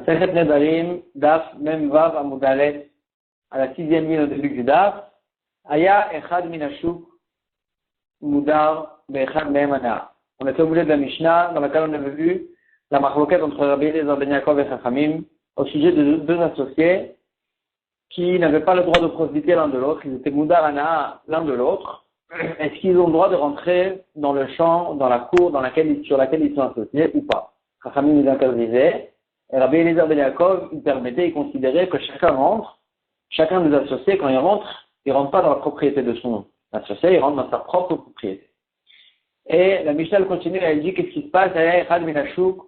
Sechet Nedarim, Daf, Mem Vav Amud Aleph, à la 6e ligne au début du Daf, Aya Echad Minashuk, Mudar, Be'echad Mehem Ana. On était au bout de la Mishnah, dans laquelle on avait vu la marloquette entre Rabbi Eliezer ben Yaakov et Chachamim, au sujet de deux associés qui n'avaient pas le droit de profiter l'un de l'autre, ils étaient Mudar Ana l'un de l'autre. Est-ce qu'ils ont le droit de rentrer dans le champ, dans la cour sur laquelle ils sont associés ou pas? Chachamim les interdisaient. Et Rabbi Eliezer ben Yaakov, il permettait, il considérait que chacun des associés, quand il rentre pas dans la propriété de son associé, il rentre dans sa propre propriété. Et la Mishnah continue, elle dit qu'est-ce qui se passe? Echad minashuk,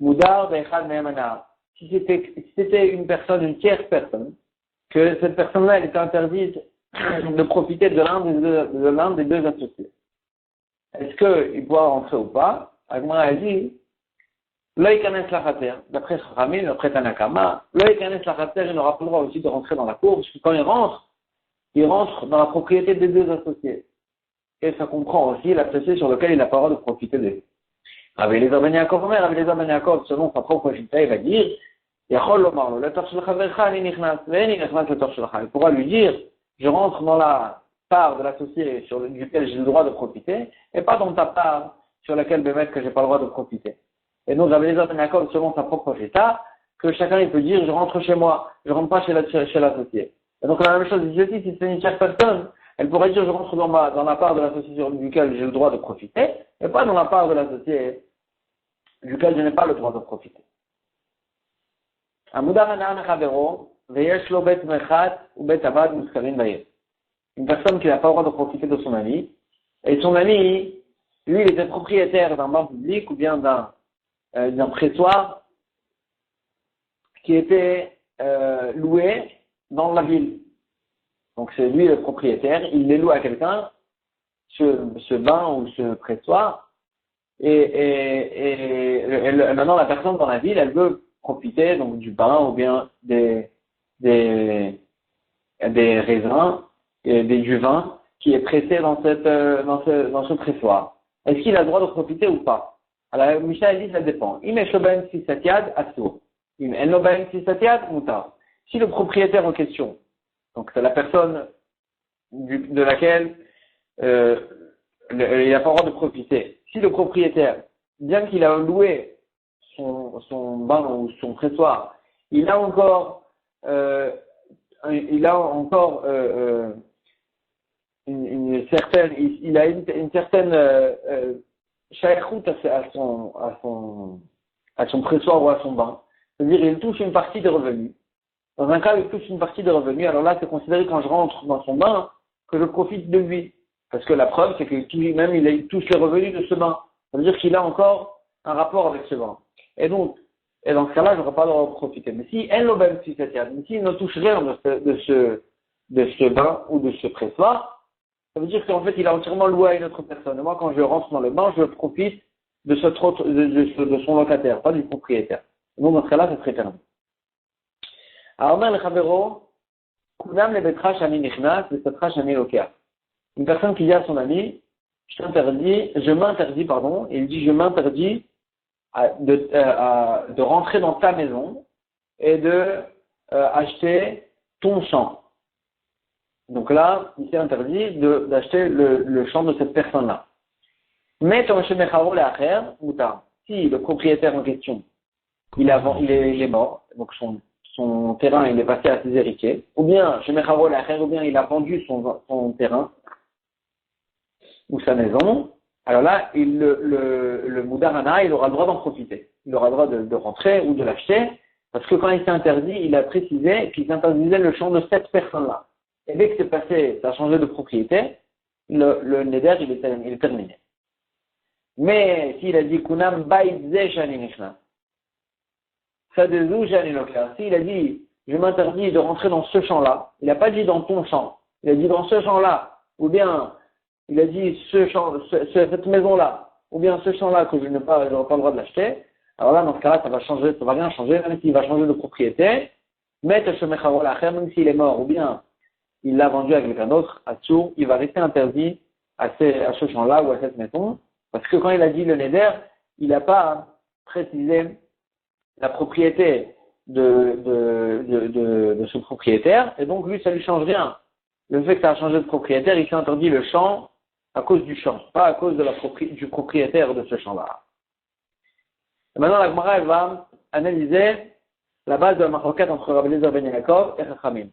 mudar ve'echad mehem ana. Si c'était une tierce personne, que cette personne-là, elle était interdite de profiter de l'un des deux associés. Est-ce qu'il pourra rentrer ou pas? Agmara a dit, Loïkanes lachater, d'après Chachamim, d'après Tanakama, Loïkanes lachater, il n'aura pas le droit aussi de rentrer dans la cour, parce que quand il rentre dans la propriété des deux associés. Et ça comprend aussi l'associé sur lequel il n'a pas le droit de profiter de lui. Rabbi Eliezer ben Yaakov, selon sa propre chita, il va dire, il pourra lui dire, je rentre dans la part de l'associé duquel j'ai le droit de profiter, et pas dans ta part sur laquelle que j'ai pas le droit de profiter. Et donc, Rabbi Eliezer ben Yaakov, selon sa propre chita, que chacun il peut dire, je rentre chez moi, je rentre pas chez l'associé. Et donc, la même chose ici aussi, si c'est une tierce personne, elle pourrait dire, je rentre dans la part de l'associé duquel j'ai le droit de profiter, et pas dans la part de l'associé duquel je n'ai pas le droit de profiter. Une personne qui n'a pas le droit de profiter de son ami, et son ami, lui, il était propriétaire d'un banc public ou bien d'un pressoir qui était loué dans la ville. Donc c'est lui le propriétaire, il les loue à quelqu'un, ce bain ou ce pressoir, et maintenant la personne dans la ville, elle veut profiter donc du bain ou bien des raisins et du vin qui est pressé dans ce pressoir. Est-ce qu'il a le droit de profiter ou pas? Alors Mishnah dit ça dépend. Si le propriétaire en question, donc c'est la personne de laquelle il n'a pas le droit de profiter. Si le propriétaire, bien qu'il a loué son bain ou son pressoir, il a encore une certaine shaykhout à son pressoir ou à son bain. C'est-à-dire il touche une partie des revenus. Dans un cas, il touche une partie des revenus, alors là, c'est considéré quand je rentre dans son bain, que je profite de lui. Parce que la preuve, c'est qu'il touche les revenus de ce bain. Ça veut dire qu'il a encore un rapport avec ce bain. Et dans ce cas-là, je n'aurai pas le droit de profiter. Mais s'il ne touche rien de ce bain ou de ce pressoir, ça veut dire qu'en fait, il a entièrement loué à une autre personne. Et moi, quand je rentre dans le bain, je profite de son locataire, pas du propriétaire. Et donc, dans ce cas-là, ça serait permis. Alors, le Chavero, Kunam le Betra Shani Nichnas, le Betra Shani Lokea. Une personne qui dit à son ami, je m'interdis, il dit, je m'interdis de rentrer dans ta maison et de acheter ton champ. Donc là, il s'est interdit d'acheter le champ de cette personne-là. Mais si le propriétaire en question, il est mort, donc son terrain il est passé à ses héritiers, ou bien il a vendu son terrain ou sa maison, alors là, le Moudarana, il aura le droit d'en profiter. Il aura le droit de rentrer ou de l'acheter, parce que quand il s'est interdit, il a précisé qu'il s'interdisait le champ de cette personne-là. Et dès que c'est passé, ça a changé de propriété, le neder, il est terminé. Mais s'il a dit Kunam Baïdze Shani Nishna, s'il a dit, je m'interdis de rentrer dans ce champ-là, il n'a pas dit dans ton champ, il a dit dans ce champ-là, ou bien il a dit cette maison-là, ou bien ce champ-là que je n'aurai pas le droit de l'acheter, alors là, dans ce cas-là, ça va rien changer, même s'il va changer de propriété, même s'il est mort, ou bien il l'a vendu à quelqu'un d'autre, à Tsour, il va rester interdit à ce champ-là ou à cette maison, parce que quand il a dit le neder, il n'a pas précisé la propriété de ce propriétaire, et donc lui, ça lui change rien. Le fait que ça a changé de propriétaire, il s'est interdit le champ à cause du champ, pas à cause du propriétaire de ce champ-là. Et maintenant, la Gemara, elle va analyser la base de la marloquette entre Rabbi Eliezer ben Yaakov et Chachamim.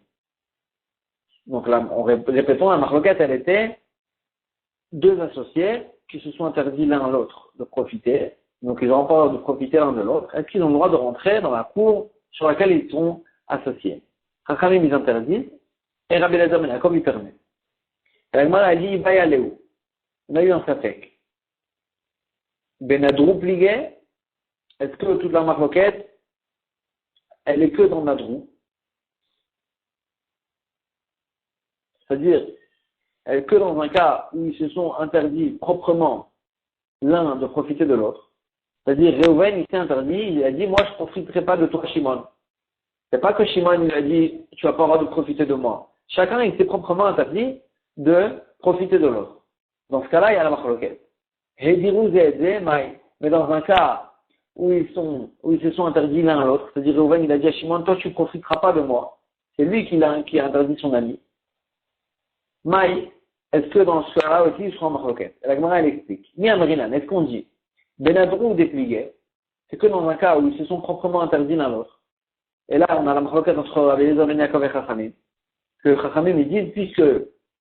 Donc là, répétons, la marloquette, elle était deux associés qui se sont interdits l'un à l'autre de profiter. Donc ils n'auront pas le droit de profiter l'un de l'autre. Est-ce qu'ils ont le droit de rentrer dans la cour sur laquelle ils sont associés? Chachamim, ils interdisent, et Rabbi Eliezer ben Yaakov, il permet. Et la Gemara, elle dit, il va y aller où? On a eu un safek. Benadrou pligué, est-ce que toute la marloquette, elle est que dans Nadrou? C'est-à-dire, elle est que dans un cas où ils se sont interdits proprement l'un de profiter de l'autre. C'est-à-dire, Réhouven, il s'est interdit, il a dit, moi, je ne profiterai pas de toi, Shimon. C'est pas que Shimon, il a dit, tu vas pas avoir de profiter de moi. Chacun, il s'est proprement interdit de profiter de l'autre. Dans ce cas-là, il y a la marloquette. Mais dans un cas où ils se sont interdits l'un à l'autre, c'est-à-dire Réhouven, il a dit à Shimon, toi, tu ne profiteras pas de moi. C'est lui qui a interdit son ami. Maï, est-ce que dans ce cas-là aussi, ils seront en marloquette? La Gemara, elle explique. Ni Amrinan, est-ce qu'on dit Benadrou ou dépligué? C'est que dans un cas où ils se sont proprement interdits l'un à l'autre. Et là, on a la marloquette entre Rabbi Eliezer ben Yaakov et Chachamim. Que Chachamim, ils disent, puisque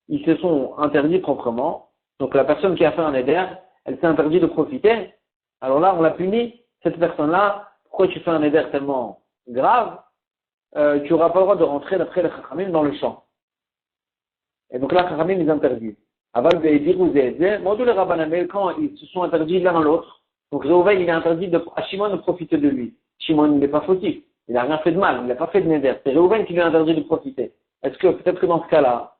ils se sont interdits proprement, donc la personne qui a fait un éder, elle s'est interdite de profiter, alors là, on l'a puni, cette personne-là, pourquoi tu fais un éder tellement grave, tu n'auras pas le droit de rentrer d'après les Chachamim dans le champ. Et donc là, Chachamim, ils interdisent. Aval ve'edirou ze'ezeh, modou les Rabbanamel, quand ils se sont interdits l'un à l'autre, donc Réhouven, il est interdit à Shimon de profiter de lui. Shimon, il n'est pas fautif. Il n'a rien fait de mal, il n'a pas fait de néder. C'est Réhouven qui lui a interdit de profiter. Est-ce que, peut-être que dans ce cas-là,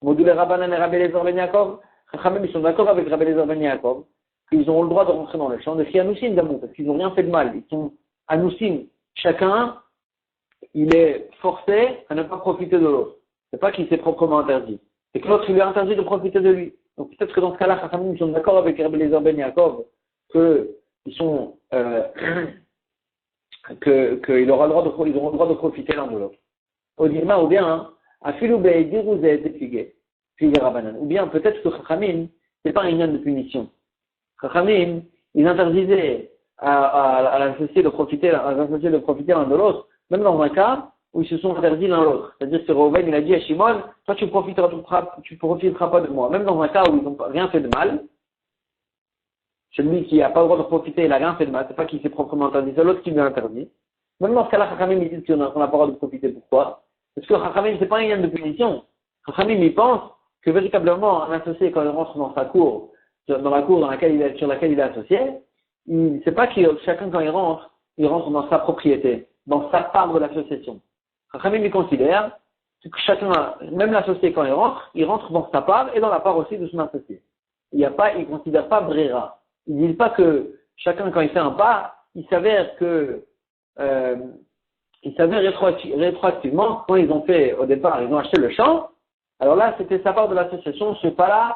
modou les Rabbanan et Rabbi Eliezer ben Yaakov, Chachamim, ils sont d'accord avec Rabbi Eliezer ben Yaakov, qu'ils ont le droit de rentrer dans le champ de Chianousim d'amour, parce qu'ils n'ont rien fait de mal. Ils sont Anoussim. Chacun, il est forcé à ne pas profiter de l'autre. C'est pas qu'il s'est proprement interdit. C'est que l'autre, il lui a interdit de profiter de lui. Donc peut-être que dans ce cas-là, Chachamim, ils sont d'accord avec Rabbi Eliezer ben Yaakov, qu'ils sont, qu'ils auront le droit de profiter l'un de l'autre. Ou bien, ou bien peut-être que Chachamim, c'est pas un lien de punition. Chachamim, ils interdisaient à l'associé de profiter l'un de l'autre, même dans un cas où ils se sont interdits l'un l'autre. C'est-à-dire que Réhouven, il a dit à Shimon, toi tu profiteras pas de moi. Même dans un cas où ils n'ont rien fait de mal, celui qui n'a pas le droit de profiter, il n'a rien fait de mal, c'est pas qu'il s'est proprement interdit, c'est l'autre qui lui a interdit. Même dans ce cas-là, Chachamim, ils disent qu'on n'a pas le droit de profiter. Pourquoi? Parce que Chachamim, c'est pas un lien de punition. Chachamim, il pense que véritablement, un associé, quand il rentre dans sa cour, dans la cour sur laquelle il est associé, c'est pas que chacun, quand il rentre dans sa propriété, dans sa part de l'association. Chachamim, il considère que chacun, même l'associé, quand il rentre dans sa part et dans la part aussi de son associé. Il considère pas Brera. Ils disent pas que chacun, quand il fait un pas, il s'avère rétroactivement, quand ils ont fait, au départ, ils ont acheté le champ, alors là, c'était sa part de l'association, ce pas-là,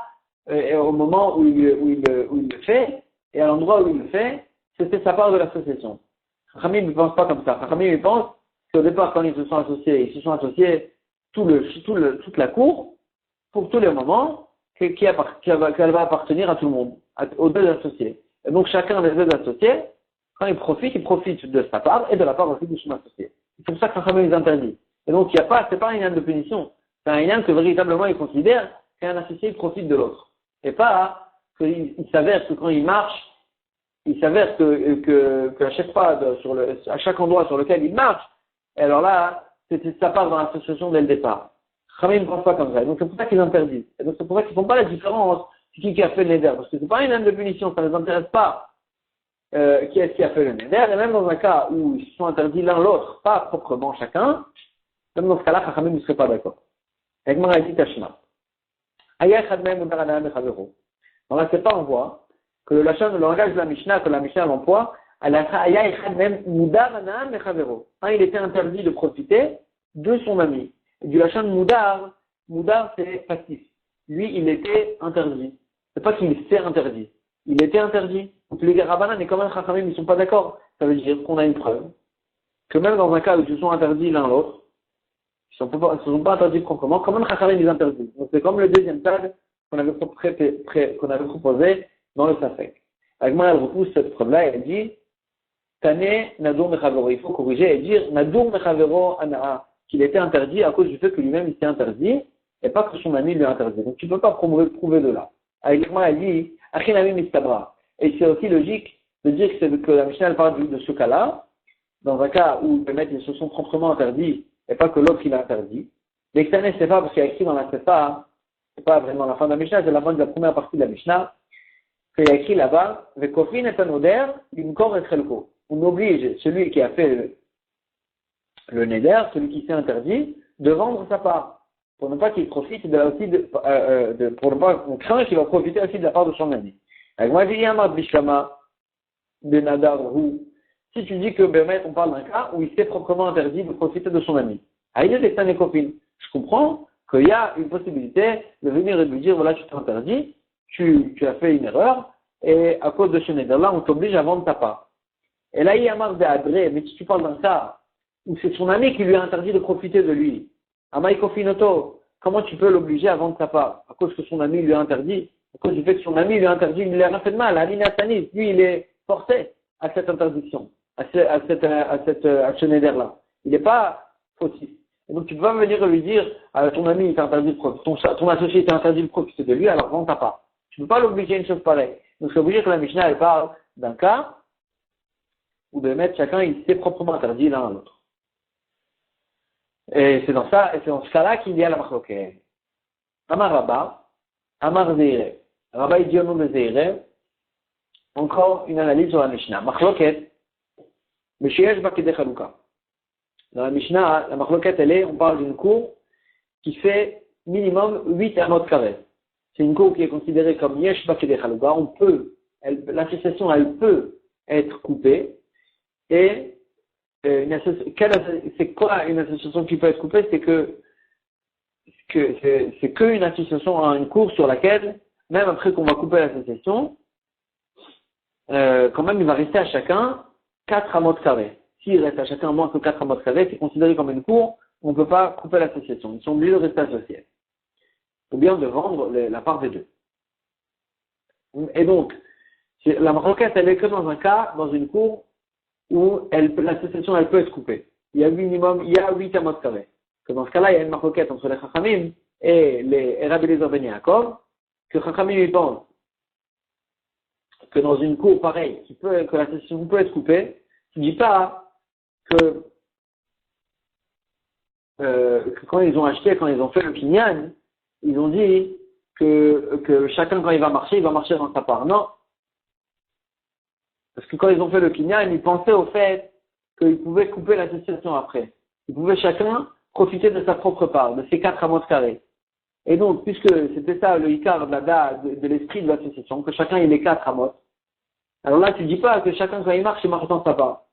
au moment où il le fait, et à l'endroit où il le fait, c'était sa part de l'association. Chachamim ne pense pas comme ça. Chachamim, il pense qu'au départ, quand ils se sont associés toute la cour, pour tous les moments, qu'elle va appartenir à tout le monde, aux deux associés. Et donc, chacun des deux associés, quand il profite de sa part et de la part aussi de son associé. C'est pour ça que Chachamim les interdit. Et donc, c'est pas un lien de punition. C'est un lien que véritablement il considère qu'un associé profite de l'autre. Et pas qu'il s'avère que quand il marche, il s'avère que à chaque pas, à chaque endroit sur lequel il marche, et alors là, c'était sa part dans l'association dès le départ. Chachamim ne pense pas comme ça. Et donc, c'est pour ça qu'ils interdisent. Et donc, c'est pour ça qu'ils ne font pas la différence qui a fait le neder. Parce que c'est pas un lien de punition, ça ne les intéresse pas. Qui est-ce qui a fait le neder, et même dans un cas où ils se sont interdits l'un l'autre, pas proprement chacun, même dans ce cas-là, Chachamim ne serait pas d'accord. Avec Maradi Tashma. Dans la sépa, on voit que le langage de la Mishnah, que la Mishnah l'emploie, il était interdit de profiter de son ami. Et du lachan Moudar c'est passif. Lui, il était interdit. C'est pas qu'il s'est interdit. Il était interdit. Donc les Rabbanan et quand même Chachamim, ils ne sont pas d'accord. Ça veut dire qu'on a une preuve que même dans un cas où ils se sont interdits l'un l'autre, ils ne se sont pas interdits proprement, quand même Chachamim les interdit. Donc c'est comme le deuxième tag qu'on avait proposé dans le Safek. Agma elle repousse cette preuve-là et elle dit Tane Nadur Mechavero. Il faut corriger et dire Nadur Mechavero Anaa, qu'il était interdit à cause du fait que lui-même il s'est interdit et pas que son ami lui a interdit. Donc tu ne peux pas prouver de là. Agma elle dit Achinami Mistabra. Et c'est aussi logique de dire que la Mishnah elle parle de ce cas-là, dans un cas où les maîtres ils se sont proprement interdits et pas que l'autre il a interdit. L'externe c'est pas parce qu'il y a écrit dans la Sefa, c'est pas vraiment la fin de la Mishnah, c'est la fin de la première partie de la Mishnah, qu'il y a écrit là-bas, Vekofin et Anoder, Limkor et Chelko. On oblige celui qui a fait le neder, celui qui s'est interdit, de vendre sa part. Pour ne pas qu'il profite pour ne pas, on craint qu'il va profiter aussi de la part de son ami. Avec moi, j'ai dit un Bishkama, de Nadar, si tu dis que Bémet, on parle d'un cas où il s'est proprement interdit de profiter de son ami. Aïe, des et copines. Je comprends qu'il y a une possibilité de venir et de lui dire, voilà, tu t'es interdit, tu as fait une erreur, et à cause de ce neder-là, on t'oblige à vendre ta part. Et là, il y a marre d'adré, mais si tu parles d'un cas où c'est son ami qui lui a interdit de profiter de lui, Amaï Kofinoto, comment tu peux l'obliger à vendre sa part? À cause que son ami lui a interdit, à cause du fait que son ami lui a interdit, il lui a rien fait de mal, Alina Tanis, lui, il est forcé à cette interdiction, à ce neder-là. Il n'est pas fautif. Et donc tu peux pas venir lui dire, ton ami il t'a interdit de profiter, ton associé t'a interdit de profiter de lui, alors vends ta part. Tu ne peux pas l'obliger à une chose pareille. Donc c'est obligé que la Mishnah elle parle d'un cas où de mettre chacun il s'est proprement interdit l'un à l'autre. Et c'est dans ce cas-là qu'il y a la machloket. Amar Rabba, Amar Zeire. Rabba il dit au nom de Zeire, encore une analyse sur la Mishnah. Machloket, Meshiyesh Bakede Chaluka. Dans la Mishnah, la machloket on parle d'une cour qui fait minimum 8 amot carrés. C'est une cour qui est considérée comme Yesh Bakede Chaluka. L'association elle peut être coupée. Et c'est quoi une association qui peut être coupée? C'est qu'une association a une cour sur laquelle, même après qu'on va couper l'association, quand même il va rester à chacun 4 amots carrés. S'il reste à chacun moins que 4 amots carrés, c'est considéré comme une cour, on ne peut pas couper l'association. Ils sont obligés de rester associés. Ou bien de vendre la part des deux. Et donc, la requête, elle est que dans un cas, dans une cour, où l'association elle peut être coupée. Il y a 8 amots carrés. Que dans ce cas-là, il y a une marquette entre les Chachamim et les Rabbi Eliezer ben Yaakov, que Chachamim ils pensent que dans une cour pareille, que l'association peut être coupée, tu ne dis pas que quand ils ont acheté, quand ils ont fait le kinyan, ils ont dit que chacun quand il va marcher dans sa part. Non. Parce que quand ils ont fait le kinyan, ils pensaient au fait qu'ils pouvaient couper l'association après. Ils pouvaient chacun profiter de sa propre part, de ses 4 amots carrés. Et donc, puisque c'était ça le ikar de l'esprit de l'association, que chacun il ait 4 amots, alors là tu dis pas que chacun quand il marche dans sa part.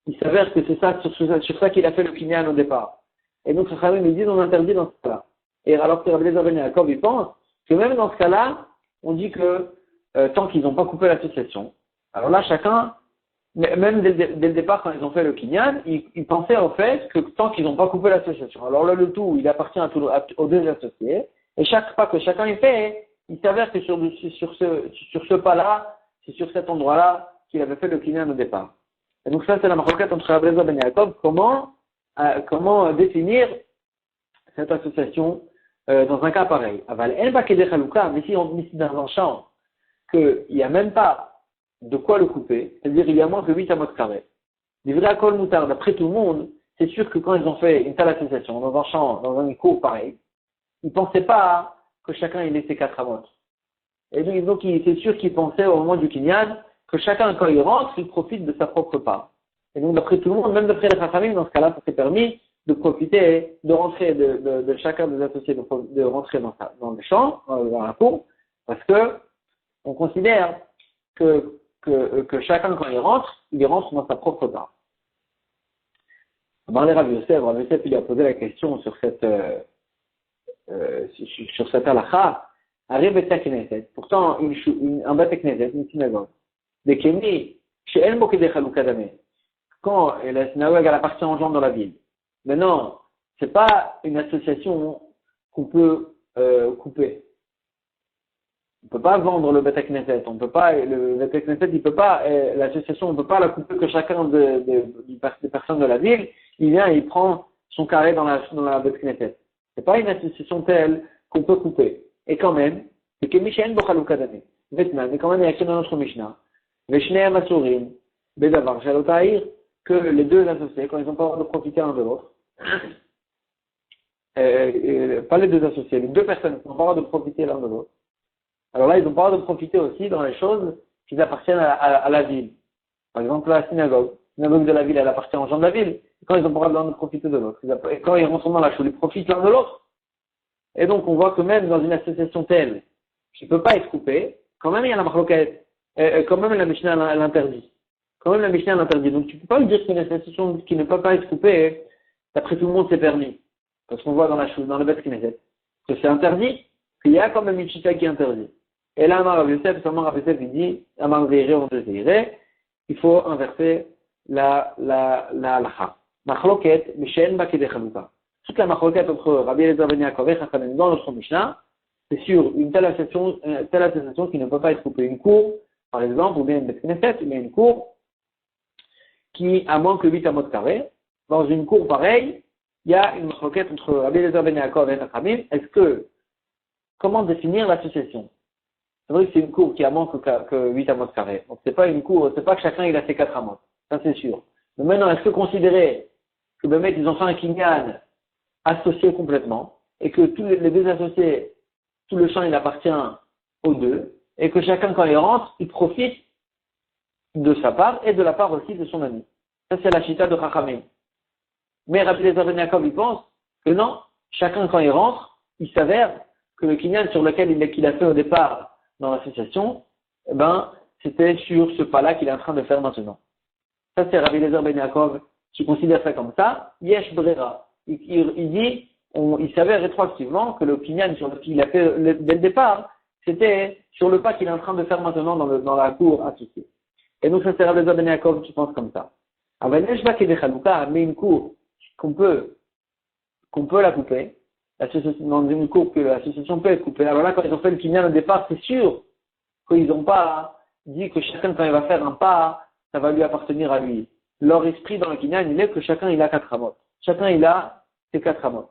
Il s'avère que c'est ça, sur ça qu'il a fait le kinyan au départ. Et donc, Chachamim ils disent on interdit dans ce cas-là. Et alors que Rabbi Eliezer ben Yaakov il pense que même dans ce cas-là, on dit que tant qu'ils n'ont pas coupé l'association, alors là, chacun, même dès le départ, quand ils ont fait le kinyan, ils pensaient au fait que tant qu'ils n'ont pas coupé l'association. Alors là, le tout, il appartient aux deux associés. Et chaque pas que chacun y fait, il s'avère que sur ce pas-là, c'est sur cet endroit-là qu'il avait fait le kinyan au départ. Et donc ça, c'est la maroquette entre Rabbi Eliezer ben Yaakov. Comment définir cette association dans un cas pareil. Aval el bakede chaluka, mais si on décide dans un champ qu'il n'y a même pas de quoi le couper, c'est-à-dire il y a moins que 8 amots carrés. Des vrais col moutard, d'après tout le monde, c'est sûr que quand ils ont fait une telle association, dans un champ, dans un cours pareil, ils ne pensaient pas que chacun ait laissé 4 amots. Et donc c'est sûr qu'ils pensaient au moment du kinyan que chacun, quand il rentre, il profite de sa propre part. Et donc d'après tout le monde, même d'après les Chachamim, dans ce cas-là, ça s'est permis de profiter, de rentrer, de chacun des associés, de rentrer dans le champ, dans la cour, parce que on considère que chacun, quand il rentre dans sa propre part. Dans les Rav Yosef, il a posé la question sur cette halakha, arrive à Knesset, pourtant un bête Knesset, une synagogue, des Kémi, chez El Mokede Chalouka Damé, quand la synagogue elle appartient aux gens dans la ville. Maintenant, c'est pas une association qu'on peut couper. On peut pas vendre le Beth Knesset, on peut pas, le Beth Knesset, il peut pas, l'association, on peut pas la couper que chacun des personnes de la ville, il vient et il prend son carré dans la Beth Knesset. C'est pas une association telle qu'on peut couper. Et quand même, c'est que Mishaen Bochalouka Dame. Mais quand même, il y a écrit dans notre Mishnah, Veshnei Amasurim, Bedavar Shalotaïr, que les deux associés, quand ils n'ont pas le droit de profiter l'un de l'autre, pas les deux associés, les deux personnes qui n'ont pas le droit de profiter l'un de l'autre, alors là, ils n'ont pas le droit de profiter aussi dans les choses qui appartiennent à la ville. Par exemple, la synagogue. La synagogue de la ville, elle appartient aux gens de la ville. Et quand ils n'ont pas le droit de profiter de l'autre. Et quand ils rentrent dans la choule, ils profitent l'un de l'autre. Et donc, on voit que même dans une association telle, qui ne peut pas être coupée, quand même, il y a la marloquette. Quand même, la Mishnah l'interdit. Quand même, la Mishnah l'interdit. Donc, tu ne peux pas dire qu'une association qui ne peut pas être coupée, d'après tout le monde, c'est permis. Parce qu'on voit dans la choule, dans le Beth Knesset, que c'est interdit, qu'il y a quand même une chita qui est interdite. Et là, Amar Rav Yosef, il dit, Amar Zeiré, on te Zeiré, il faut inverser la halakha. Machloket, Mishen Bakede Chaluka. Toute la machloket entre Rabbi Eliezer ben Yaakov et Chachamim dans notre Mishnah, c'est sur une telle association qui ne peut pas être coupée. Une cour, par exemple, ou bien une Beth Knesset, ou bien une cour qui a moins que 8 amot carrés. Dans une cour pareille, il y a une machloket entre Rabbi Eliezer ben Yaakov et Chachamim. Comment définir l'association? C'est vrai que c'est une cour qui a moins que 8 amot carrés. Donc c'est pas une cour, c'est pas que chacun il a ses 4 amot. Ça c'est sûr. Mais maintenant, est-ce que considérer que le mec, ils ont fait un kinyan associé complètement, et que tous les deux associés, tout le champ il appartient aux deux, et que chacun quand il rentre, il profite de sa part et de la part aussi de son ami. Ça c'est la chita de Chachamim. Mais Rabbi Eliezer ben Yaakov il pense que non, chacun quand il rentre, il s'avère que le kinyan sur lequel il a fait au départ dans l'association, c'était sur ce pas-là qu'il est en train de faire maintenant. Ça, c'est Rabbi Eliezer ben Yaakov qui considère ça comme ça. Yesh Brera. Il dit, il s'avère rétroactivement que le kinyan sur lequel il a fait dès le départ, c'était sur le pas qu'il est en train de faire maintenant dans la cour associée. Et donc, ça, c'est Rabbi Eliezer ben Yaakov qui pense comme ça. Mais une cour qu'on peut la couper, dans une cour que l'association peut être coupée. Alors là, quand ils ont fait le kinyan au départ, c'est sûr qu'ils n'ont pas dit que chacun, quand il va faire un pas, ça va lui appartenir à lui. Leur esprit dans le kinyan, il est que chacun, il a 4 amot. Chacun, il a ses 4 amot.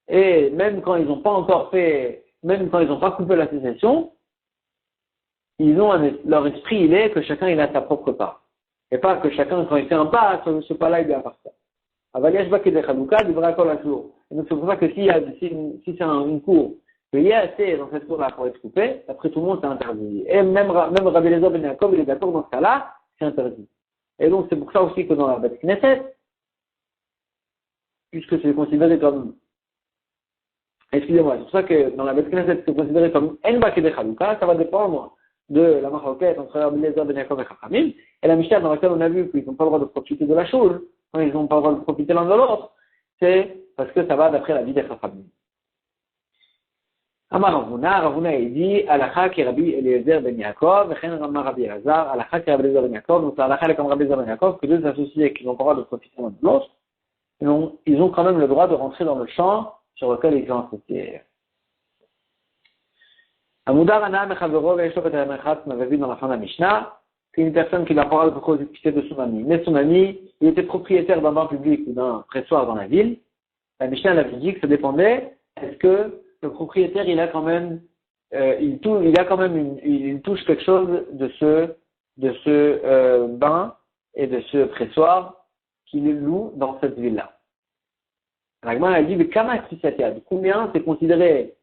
Et même quand ils n'ont pas encore fait, même quand ils n'ont pas coupé l'association, leur esprit, il est que chacun, il a sa propre part. Et pas que chacun, quand il fait un pas, ce pas-là, il lui appartient. Avaliash Bakede Chalouka, du Brakol à jour. Et donc, c'est pour ça que si c'est une cour, qu'il y a assez dans cette cour-là pour être coupé, après tout le monde, c'est interdit. Et même Rabbi Eliezer ben Yaakov, il est d'accord dans ce cas-là, c'est interdit. Et donc, c'est pour ça aussi que dans la Beth Knesset, puisque c'est considéré comme, excusez-moi, c'est pour ça que dans la Beth Knesset, c'est considéré comme En Bakede Chalouka, ça va dépendre de la marloquette entre Rabbi Eliezer ben Yaakov et Chachamim, et la Mishnah dans laquelle on a vu qu'ils n'ont pas le droit de profiter de la chose, quand ils n'ont pas le droit de profiter l'un de l'autre, c'est parce que ça va d'après la vie des Chachamim. Amar Ravuna, il dit, Alakha ki Rabbi Eliezer ben Yaakov, et Chen Rama Rabbi Elazar, Alakha ki Rabbi Eliezer ben Yaakov, donc Alakha est comme Rabbi Eliezer ben Yaakov, que deux associés qui n'ont pas le droit de profiter l'un de l'autre, ils ont quand même le droit de rentrer dans le champ sur lequel ils sont associés. Amudar Ana Mechavero, et Shofet Amechat, on avait vu dans la fin de la Mishnah, c'est une personne qui n'a pas le droit de profiter de son ami. Mais son ami, il était propriétaire d'un banc public ou d'un pressoir dans la ville. La Mishnah avait dit que ça dépendait, est-ce que le propriétaire, il touche quelque chose de ce bain et de ce pressoir qu'il loue dans cette ville-là. La Gemara a dit, mais combien c'est considéré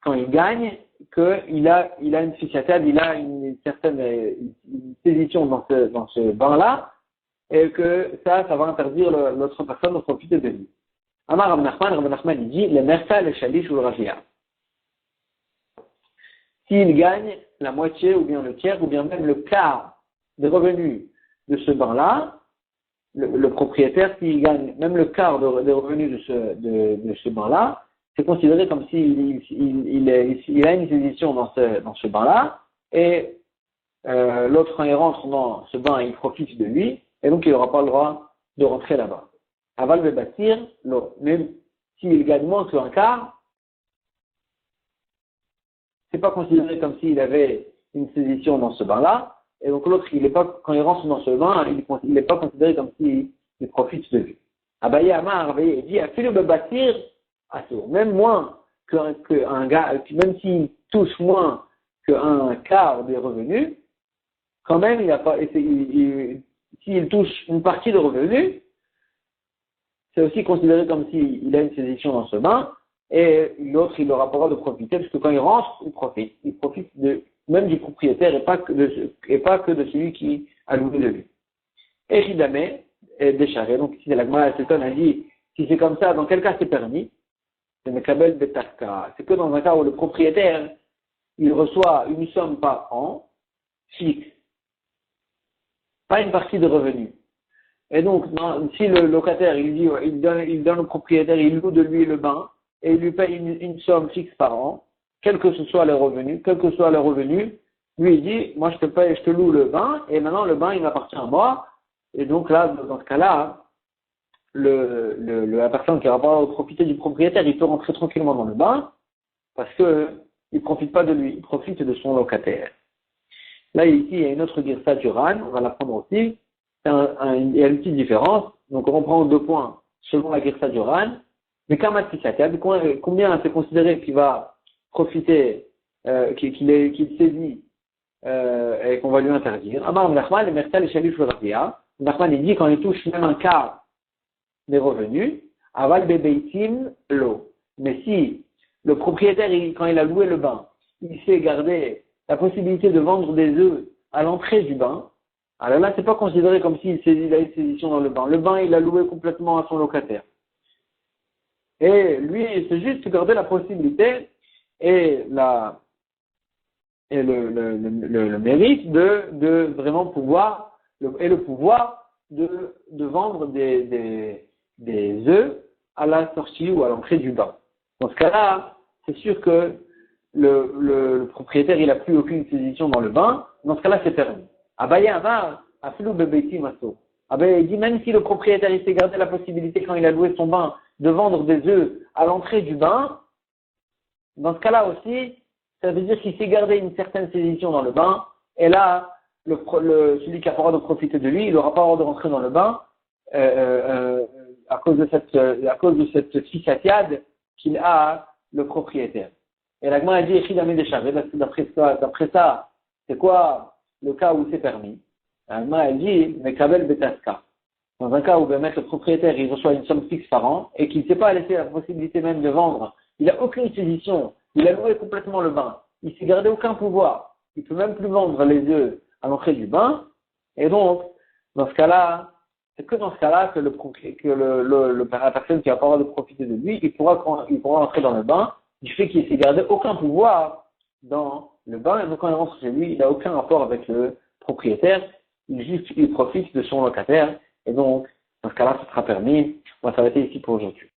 quand il gagne qu'il a une fichiatade, il a une certaine une saisition dans ce bain-là, et que ça va interdire l'autre personne de profiter de lui. Amar Rav Nachman, il dit, le mersa, le shalish ou le rajia. S'il gagne la moitié, ou bien le tiers, ou bien même le quart des revenus de ce bain-là, le propriétaire, s'il gagne même le quart des revenus de ce bain-là, c'est considéré comme s'il a une saisition dans ce bain-là, et l'autre, quand il rentre dans ce bain, il profite de lui, Et donc, il n'aura pas le droit de rentrer là-bas. Aval le bâtir, même s'il gagne moins qu'un quart, c'est pas considéré comme s'il avait une sédition dans ce bain-là. Et donc, l'autre, quand il rentre dans ce bain, il n'est pas considéré comme s'il profite de lui. Abaye Amar, Abaye dit, Afilu le bâtir, même moins qu'un gars, même s'il touche moins qu'un quart des revenus, quand même, s'il touche une partie de revenus, c'est aussi considéré comme s'il a une sédition dans ce bain, et l'autre, il n'aura pas le droit de profiter, parce que quand il rentre, il profite. Il profite même du propriétaire et pas que de celui qui a loué de lui. Et Ridamé est déchargé. Donc ici, la Gemara a dit, si c'est comme ça, dans quel cas c'est permis? C'est Mekabel Betarka. C'est que dans un cas où le propriétaire, il reçoit une somme par an, fixe, pas une partie de revenus. Et donc, si le locataire, il donne au propriétaire, il loue de lui le bain, et il lui paye une somme fixe par an, quels que soient les revenus, lui il dit, moi je te loue le bain, et maintenant le bain il m'appartient à moi, et donc là, dans ce cas-là, la personne qui va pas profiter du propriétaire, il peut rentrer tranquillement dans le bain, parce que il profite pas de lui, il profite de son locataire. Là, ici, il y a une autre girsa du Ran, on va la prendre aussi. Il y a une petite différence. Donc, on reprend 2 points selon la girsa du Ran. Mais combien c'est considéré qu'il va profiter, qu'il saisit, et qu'on va lui interdire. Amar Nachman, le Mertel et Shalif le Rabia. Nachman, il dit quand il touche même un quart des revenus, aval bebeitim l'eau. Mais si le propriétaire, quand il a loué le bain, il sait garder la possibilité de vendre des œufs à l'entrée du bain, alors là, c'est pas considéré comme s'il a une sédition dans le bain. Le bain, il l'a loué complètement à son locataire. Et lui, c'est juste garder la possibilité et le mérite de vraiment pouvoir, le pouvoir de vendre des œufs à la sortie ou à l'entrée du bain. Dans ce cas-là, c'est sûr que le propriétaire, il n'a plus aucune sédition dans le bain. Dans ce cas-là, c'est permis. Abaye Amar, Afilou Bebeiti Maso. Abaye dit, même si le propriétaire, il s'est gardé la possibilité, quand il a loué son bain, de vendre des œufs à l'entrée du bain, dans ce cas-là aussi, ça veut dire qu'il s'est gardé une certaine sédition dans le bain, et là, celui qui a pas le droit de profiter de lui, il n'aura pas le droit de rentrer dans le bain, à cause de cette fissatiade qu'il a le propriétaire. Et la Gemara a dit, Echidamé déchargé, parce que d'après ça, c'est quoi le cas où c'est permis? La Gemara a dit, Mekabel Betaska. Dans un cas où le propriétaire, il reçoit une somme fixe par an, et qu'il ne s'est pas laissé la possibilité même de vendre, il n'a aucune sédition, il a loué complètement le bain, il ne s'est gardé aucun pouvoir, il ne peut même plus vendre les œufs à l'entrée du bain, et donc, dans ce cas-là, c'est que dans ce cas-là que la personne qui n'a pas le droit de profiter de lui, il pourra entrer dans le bain, du fait qu'il ne s'est gardé aucun pouvoir dans le bain, et donc quand il rentre chez lui, il n'a aucun rapport avec le propriétaire, il profite de son locataire, et donc, dans ce cas-là, ce sera permis. On va s'arrêter ici pour aujourd'hui.